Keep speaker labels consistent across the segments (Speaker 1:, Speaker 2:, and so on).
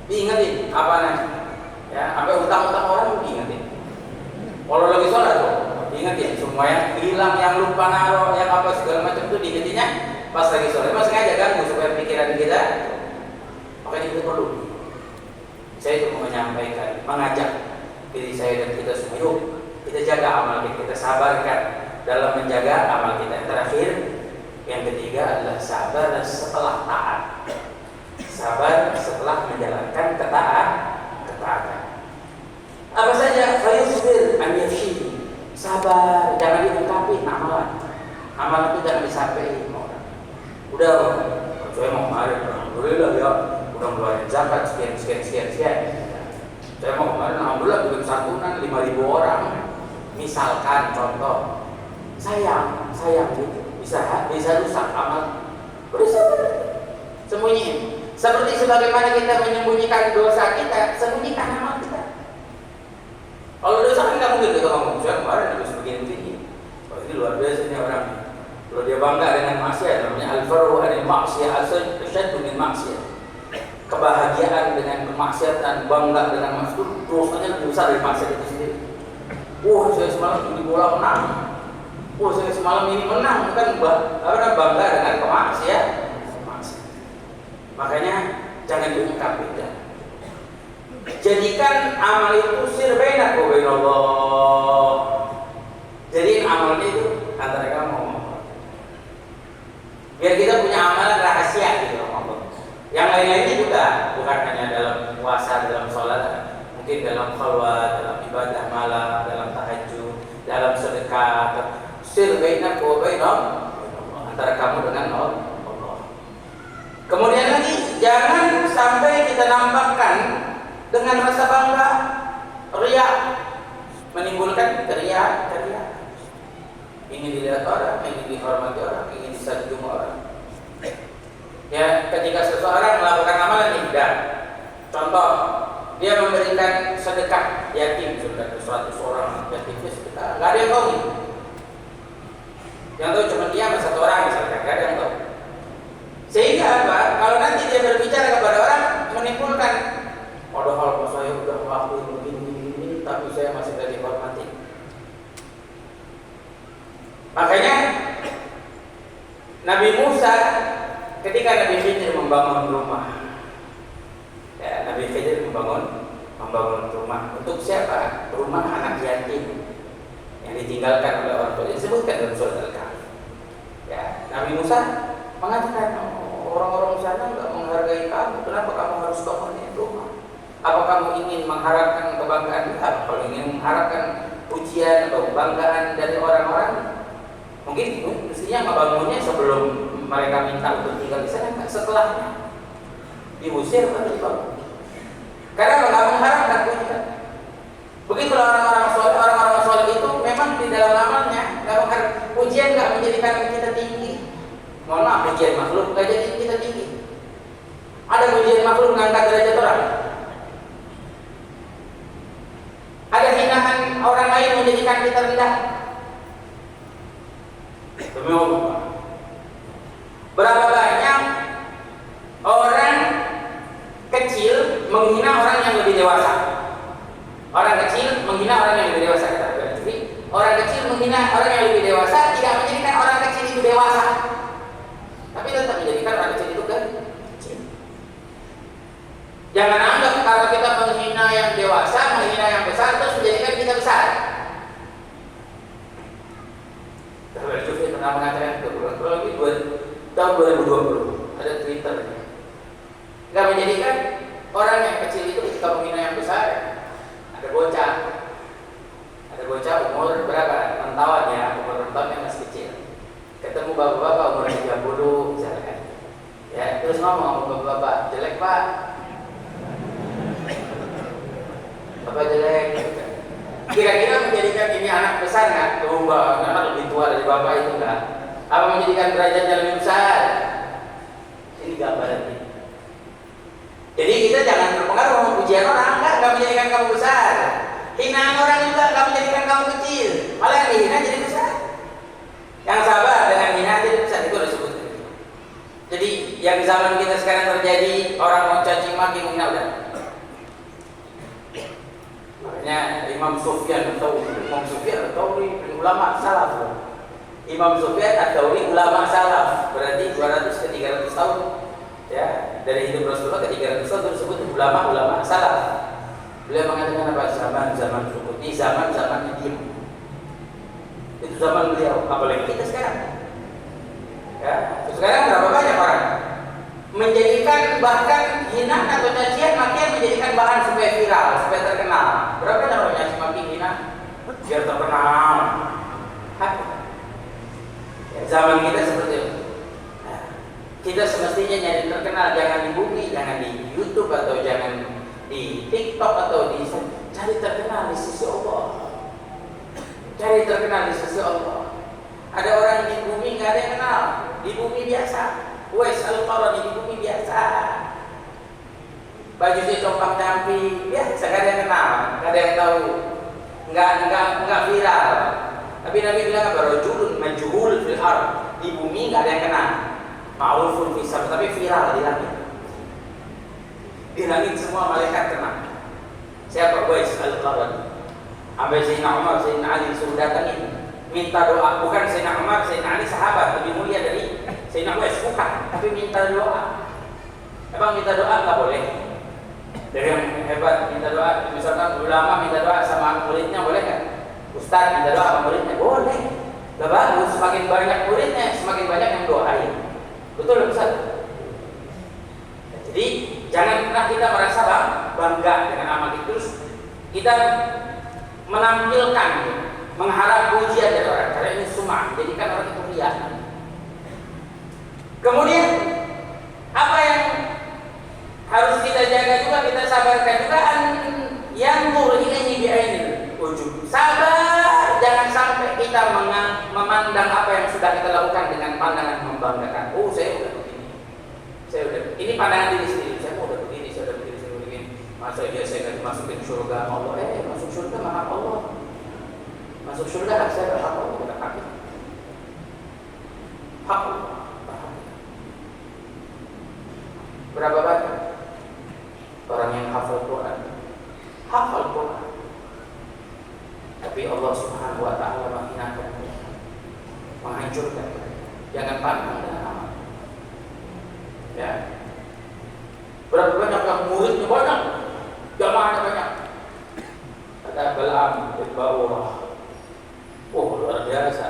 Speaker 1: diingetin apa nanti, ya sampai utang-utang orang diingetin. Kalau lagi sholat tuh diingetin semua yang hilang, yang lupa naruh, yang apa segala macam itu diingetinnya pas lagi sholat. Mas sengaja ganggu supaya pikiran kita. Makanya kita perlu. Saya cuma menyampaikan, mengajak diri saya dan kita semua, yuk kita jaga amal kita sabarkan dalam menjaga amal kita. Yang terakhir, yang ketiga adalah sabar setelah taat. Sabar setelah menjalankan ketaatan. Apa saja? Fayusbir an yafshi. Sabar, jangan diungkapin amalan. Amalan itu jangan disampaikan orang. Udah, saya mau kemarin, alhamdulillah ya, udah ngeluarin zakat sekian. Saya mau kemarin, alhamdulillah bikin santunan 5.000 orang. Misalkan contoh, sayang gitu, bisa rusak amal. Berusaha sembunyi. Seperti sebagaimana kita menyembunyikan dosa kita, sembunyikan amal kita. Kalau dosa kan nggak mungkin kita ngomong, saya kemarin habis begini tinggi. Oh, ini luar biasa nih orang. Kalau dia bangga dengan maksiat, namanya al-farhu anil maksiyah asyaddu min maksiyah. Kebahagiaan dengan kemaksiatan, bangga dengan maksiat, dosanya lebih besar dari maksiat itu sendiri. Wah, saya semalam ini bola menang. Wah, saya semalam ini menang, kan bangga dengan kemaksiat. Makanya jangan diungkapin. Jadikan amal itu sir bainakum wa bainallah. Jadiin amalnya itu antara kamu. Biar kita punya amalan rahasia gitu loh. Yang lain-lainnya juga, bukan hanya dalam puasa, dalam sholat, mungkin dalam khalwat, dalam ibadah malam, dalam tahajud, dalam sedekah. Sir bainakum wa bainallah, antara kamu dengan Allah. Kemudian lagi, jangan sampai kita nampakkan dengan rasa bangga, riya, menimbulkan riya. Ingin dilihat orang, ingin dihormati orang, ingin disanjung orang. Ya, ketika seseorang melakukan amalan ibadah, contoh, dia memberikan sedekah yatim sudah 100 orang yatim sedekah, nggak ada yang tahu nih. Yang tahu cuma dia sama 1 orang misalkan, nggak ada yang tahu. Sehingga apa? Kalau nanti dia berbicara kepada orang, menimbulkan, padahal saya sudah ngelakuin begini, tapi saya masih tidak dihormati. Makanya Nabi Musa ketika Nabi Khidir membangun rumah, ya, Nabi Khidir membangun rumah untuk siapa? Rumah anak yatim yang ditinggalkan oleh orang tua. Disebutkan dalam surat Al-Kahfi. Ya, Nabi Musa mengatakan, orang-orang sana nggak menghargai kamu, kenapa kamu harus bangunin rumah? Apa kamu ingin mengharapkan kebanggaan? Kalau ingin mengharapkan pujian atau kebanggaan dari orang-orang, mungkin mestinya membangunnya sebelum mereka minta untuk tinggal di sana, setelahnya diusir baru dibangun. Karena nggak mengharapkan pujian. Begitulah orang-orang soleh itu memang di dalam amalnya nggak mengharap pujian, nggak menjadikan kita tinggi. Mohon maaf, pujian makhluk nggak jadi kita tinggi. Ada pujian makhluk mengangkat derajat orang. Ada hinaan orang lain menjadikan kita rendah. Demi Allah. Berapa banyak orang kecil menghina orang yang lebih dewasa. Orang kecil menghina orang yang lebih dewasa. Jadi orang kecil menghina orang yang lebih dewasa tidak menjadikan orang kecil itu dewasa, tapi tetap menjadikan orang kecil itu kecil. Jangan anggap kalau kita menghina yang dewasa, menghina yang besar, terus menjadikan kita besar. Terus saya pernah mengatakan ke bulan lagi tahun 2020 ada Twitter, nggak menjadikan orang yang kecil itu ketika menghina yang besar. Ada bocah umur berapa? 6 tahun ya, umur 6 tahun yang masih kecil. Ketemu bapak-bapak umur 30 misalkan. Ya, terus ngomong bapak-bapak, jelek pak. Bapak jelek. Kira-kira menjadikan ini anak besar nggak? Anak lebih tua dari bapak itu nggak? Apa menjadikan derajatnya lebih besar? Ini gambaran ini. Jadi kita jangan terpengaruh sama pujian orang, nggak menjadikan kamu besar. Hinaan orang juga nggak menjadikan kamu kecil, malah yang dihina jadi besar. Yang sabar dengan hina jadi besar, itu disebut. Jadi yang di zaman kita sekarang terjadi, orang mau caci maki menghina udah Hanya Imam Sufyan Ats-Tsauri ulama salaf. Imam Sufyan Ats-Tsauri ulama salaf, berarti 200 ke 300 tahun. Ya, dari hidup Rasulullah ke 300 tahun tersebut ulama salaf. Beliau mengatakan apa? Zaman sukut, ini zaman diem. Itu zaman beliau, apalagi kita sekarang. Ya, sekarang berapa banyak orang menjadikan bahkan hinaan atau cacian makian menjadikan bahan supaya viral, supaya terkenal. Berapa banyak orang yang maki hina biar terkenal. Ya, zaman kita seperti itu. Nah, kita semestinya nyari terkenal, jangan di bumi, jangan di YouTube atau jangan di TikTok atau di cari terkenal di sisi Allah. Cari terkenal di sisi Allah. Ada orang di bumi nggak ada yang kenal, di bumi biasa. Uwais Al-Qarni di bumi biasa. Baju dia compang camping, biasa, nggak ada yang kenal, nggak ada yang tahu, nggak viral. Tapi Nabi bilang apa? Rajulun majhul fil ardh, di bumi nggak ada yang kenal, ma'rufun fis sama, tapi viral di langit. Di langit semua malaikat kenal. Siapa? Uwais Al-Qarni. Sampai Sayyidina Umar, Sayyidina Ali suruh datangin, minta doa. Bukan Sayyidina Umar, Sayyidina Ali sahabat lebih mulia dari Sayyidina Uwais, bukan, tapi minta doa. Emang minta doa nggak boleh? Dari yang hebat minta doa, misalkan ulama minta doa sama muridnya boleh nggak? Ustaz minta doa sama muridnya boleh. Gak bagus, semakin banyak muridnya, semakin banyak yang doain. Betul Ustaz? Jadi jangan pernah kita merasa bangga dengan amal itu. Terus kita menampilkan, mengharap pujian dari orang, karena ini sum'ah, jadikan orang itu riya. Kemudian apa yang harus kita jaga juga, kita sabarkan juga, yang ilaihi bi'ainil ujub. Sabar, jangan sampai kita memandang apa yang sudah kita lakukan dengan pandangan membanggakan. Oh, saya udah begini, ini pandangan diri sendiri. Saya udah begini, saya udah begini. Masa dia saya nggak dimasukin surga Allah? Masuk surga mah hak Allah. Masuk surga hak saya, hak Allah, bukan hak kita. Hak Allah. Berapa banyak orang yang hafal Quran, tapi Allah Subhanahu Wa Taala menghinakan, menghancurkan. Jangan pandang dengan amal. Ya. Berapa banyak yang muridnya banyak, jamaahnya banyak. Kata Balaam bin Ba'urah, oh luar biasa,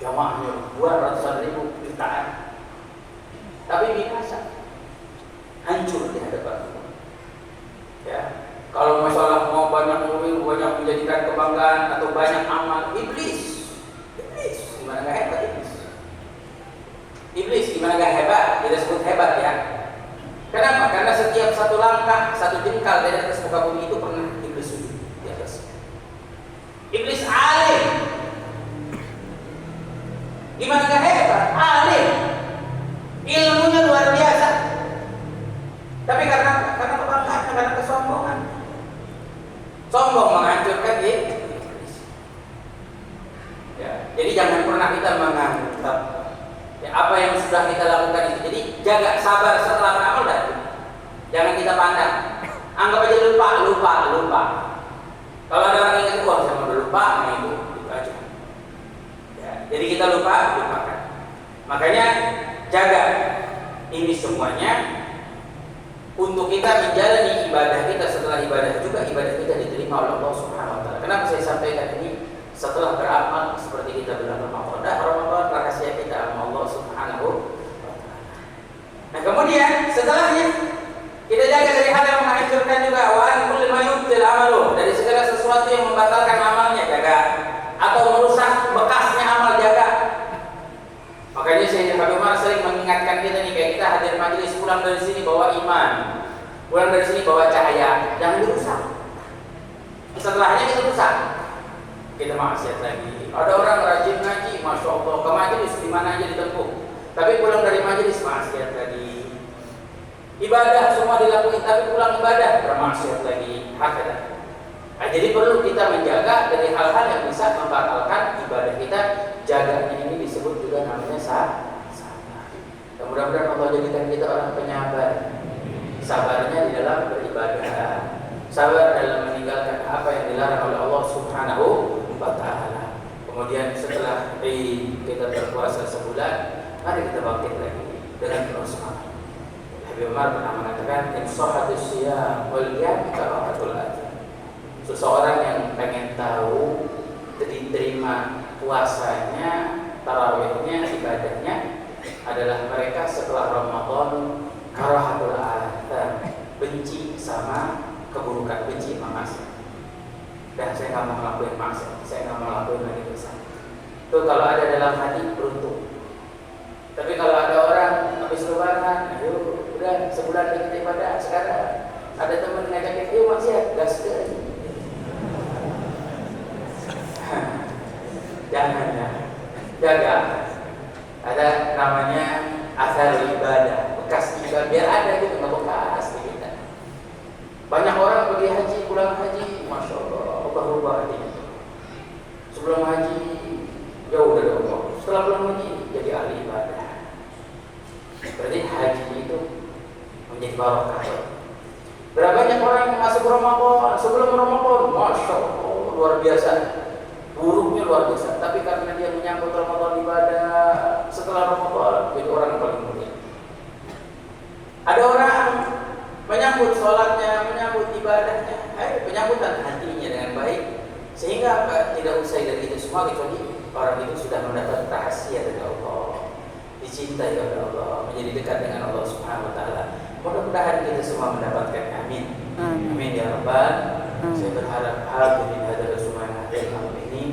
Speaker 1: jamaahnya 200.000 jutaan, tapi binasa, hancur di hadapan Allah. Ya, kalau masalah mau banyak murid, banyak menjadikan kebanggaan atau banyak amal, iblis gimana gak hebat iblis gimana gak hebat, kita sebut hebat ya. Kenapa? Karena setiap satu langkah, satu jengkal dari atas muka bumi itu pernah iblis sujud di atas. Iblis alim, gimana gak hebat, alim, ilmunya luar biasa. Tapi karena kebanggaan, karena kesombongan, sombong menghancurkan iblis. Ya, jadi jangan pernah kita menganggap ya, apa yang sudah kita lakukan itu. Jadi jaga sabar setelah beramal dan jangan kita pandang. Anggap aja lupa. Kalau ada orang yang ingat, wah saya udah lupa, nah itu aja. Ya, jadi kita lupakan. Makanya jaga ini semuanya untuk kita menjalani ibadah kita. Setelah ibadah juga ibadah kita diterima oleh Allah Subhanahu Wa Taala. Kenapa saya sampaikan ini? Setelah beramal seperti kita bilang Ramadan rahasia kita sama Allah Subhanahu Wa Taala. Nah kemudian setelahnya kita jaga dari hal yang menghancurkan juga, wan kulli ma yubtil amalu, dari segala sesuatu yang membatalkan amalnya jaga, atau merusak bekasnya amal jaga. Makanya Sayyidina Habib Umar sering mengingatkan kita nih, kayak kita hadir majelis, pulang dari sini bawa iman, pulang dari sini bawa cahaya, jangan dirusak. Setelahnya kita rusak, kita maksiat lagi. Ada orang rajin ngaji, masya Allah, ke majelis di mana aja ditempuh, tapi pulang dari majelis maksiat lagi. Ibadah semua dilakukan, tapi pulang ibadah bermaksiat lagi. Hakikatnya. Nah, jadi perlu kita menjaga dari hal-hal yang bisa membatalkan ibadah kita. Jaganya ini disebut juga namanya sabar. Dan mudah-mudahan Allah jadikan kita orang penyabar. Sabarnya di dalam beribadah, sabar dalam meninggalkan apa dilarang oleh Allah Subhanahu wa Ta'ala. Kemudian setelah kita berpuasa sebulan, mari kita bangkit lagi dengan penuh semangat. Habib Umar pernah mengatakan, "Inshahatus siyam wal qiyam karahatul adzan." Seseorang yang pengen tahu diterima puasanya, tarawihnya, ibadahnya adalah mereka setelah Ramadan karahatul adzan, benci sama keburukan, benci maksiat. Dan saya nggak mau ngelakuin maksiat, saya nggak mau ngelakuin lagi dosa. Itu kalau ada dalam hati beruntung. Tapi kalau ada orang habis lebaran, ayo udah sebulan kita ibadah, sekarang ada teman ngajakin, ayo maksiat, gas sekali. Jangan ya, jaga. Ada namanya asar ibadah, bekas ibadah, biar ada gitu, nggak bekas kita. Banyak orang pergi haji, pulang haji, masya Allah, ubah-ubah hatinya. Sebelum haji jauh dari Allah, setelah pulang haji jadi ahli ibadah. Berarti haji itu menjadi barokah. Berapa banyak orang yang masuk Ramadan, sebelum Ramadan, masya Allah, luar biasa, buruknya luar biasa. Tapi karena dia menyambut Ramadan ibadah, setelah Ramadan jadi orang yang paling mulia. Ada orang menyambut sholatnya, menyambut ibadahnya, penyambutan hatinya dengan baik, sehingga apa? Tidak usai dari itu semua kecuali orang itu sudah mendapat rahasia dari Allah, dicintai oleh Allah, menjadi dekat dengan Allah Subhanahu wa Ta'ala. Mudah-mudahan kita semua mendapatkan, amin. Amin ya Rabbal. Saya berharap hadirin hadirat semua yang hadir malam ini,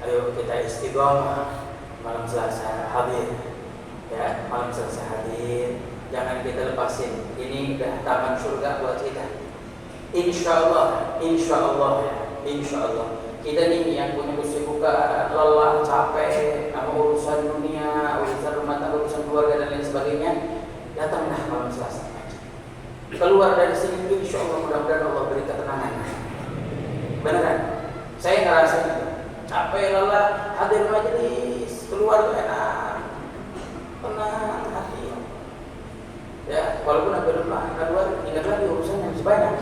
Speaker 1: ayo kita istiqomah malam Selasa hadir, ya, malam Selasa hadir. Jangan kita lepasin. Ini udah taman surga buat kita. Insya Allah ya, insya Allah. Kita nih yang punya kesibukan, lelah, capek, sama urusan dunia, urusan rumah tangga, urusan keluarga dan lain sebagainya, datanglah malam Selasa. Keluar dari sini, insya Allah mudah-mudahan Allah beri ketenangan. Beneran? Saya ngerasa itu. Capek, lelah, hadir majelis, keluar enak, tenang hati. Ya, walaupun ada lemah, kedua ingat lagi urusan yang sebanyak.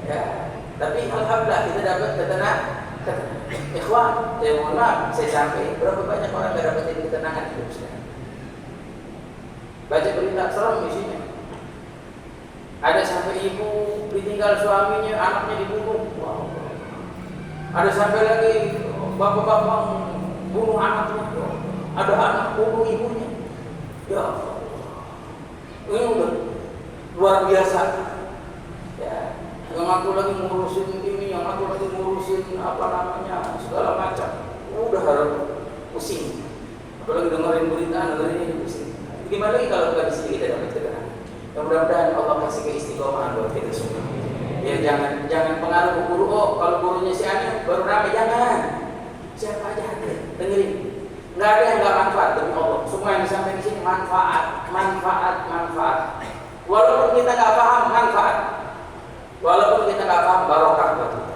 Speaker 1: Ya, tapi alhamdulillah kita dapat ketenangan. Ikhwan, saya mohon maaf, saya sampai berapa banyak orang yang dapetin ketenangan hidup sekarang. Baca berita serem isinya. Ada sampai ibu ditinggal suaminya, anaknya dibunuh. Wow. Ada sampai lagi bapak-bapak bunuh anaknya. Ada anak bunuh ibunya. Ya Allah. Ini udah luar biasa. Ya, yang aku lagi ngurusin ini, yang aku lagi ngurusin apa namanya, segala macam. Udah harus pusing. Apalagi dengerin berita, dengerin ini pusing. Gimana lagi kalau bukan di sini kita dapat ketenangan? Ya, mudah-mudahan Allah kasih keistiqomahan buat kita semua. Ya jangan pengaruh guru. Oh, kalau gurunya si Ani baru ramai, jangan. Siapa aja hadir, dengerin. Nggak ada yang nggak manfaat demi Allah. Semua yang disampaikan di sini manfaat. Walaupun kita nggak paham, manfaat. Walaupun kita nggak paham, barokah buat kita.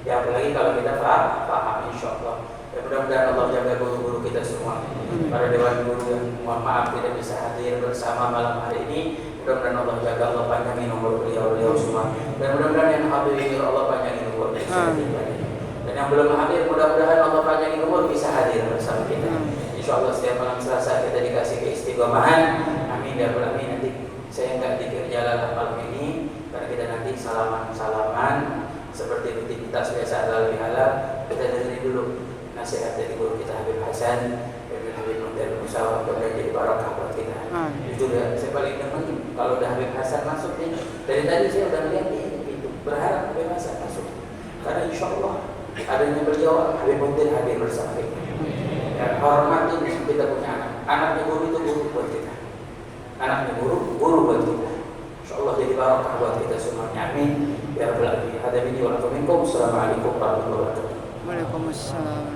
Speaker 1: Ya apalagi kalau kita paham, insya Allah. Ya mudah-mudahan Allah jaga guru-guru kita semua. Para dewan guru yang mohon maaf tidak bisa hadir bersama malam hari ini, mudah-mudahan Allah jaga, Allah panjangin umur beliau semua. Dan mudah-mudahan yang hadir Allah panjangin umur beliau. Dan yang belum hadir, mudah-mudahan Allah panjangin umur bisa hadir bersama kita. Insya Allah setiap malam Selasa kita dikasih keistiqomahan. Amin ya Rabbal alamin. Nanti saya nggak dikir jalan malam ini, karena kita nanti salaman seperti rutinitas biasa halal bihalal. Kita dengerin dulu nasihat dari guru kita Habib Hasan, Habib Muntir Musawa, mudah jadi barokah buat kita. Jujur ya, saya paling demen kalau udah Habib Hasan masuk nih. Dari tadi saya udah lihat nih pintu, berharap Habib Hasan masuk. Karena insya Allah adanya beliau, Habib Muntir hadir bersama kita. Ya, hormatin kita punya anaknya guru itu guru buat kita. Anaknya guru buat kita. Insya Allah jadi barokah buat kita semuanya. Amin. Ya Rabbal alamin. Hada billahi wa lakum minkum. Assalamualaikum warahmatullahi wabarakatuh.
Speaker 2: Waalaikumsalam.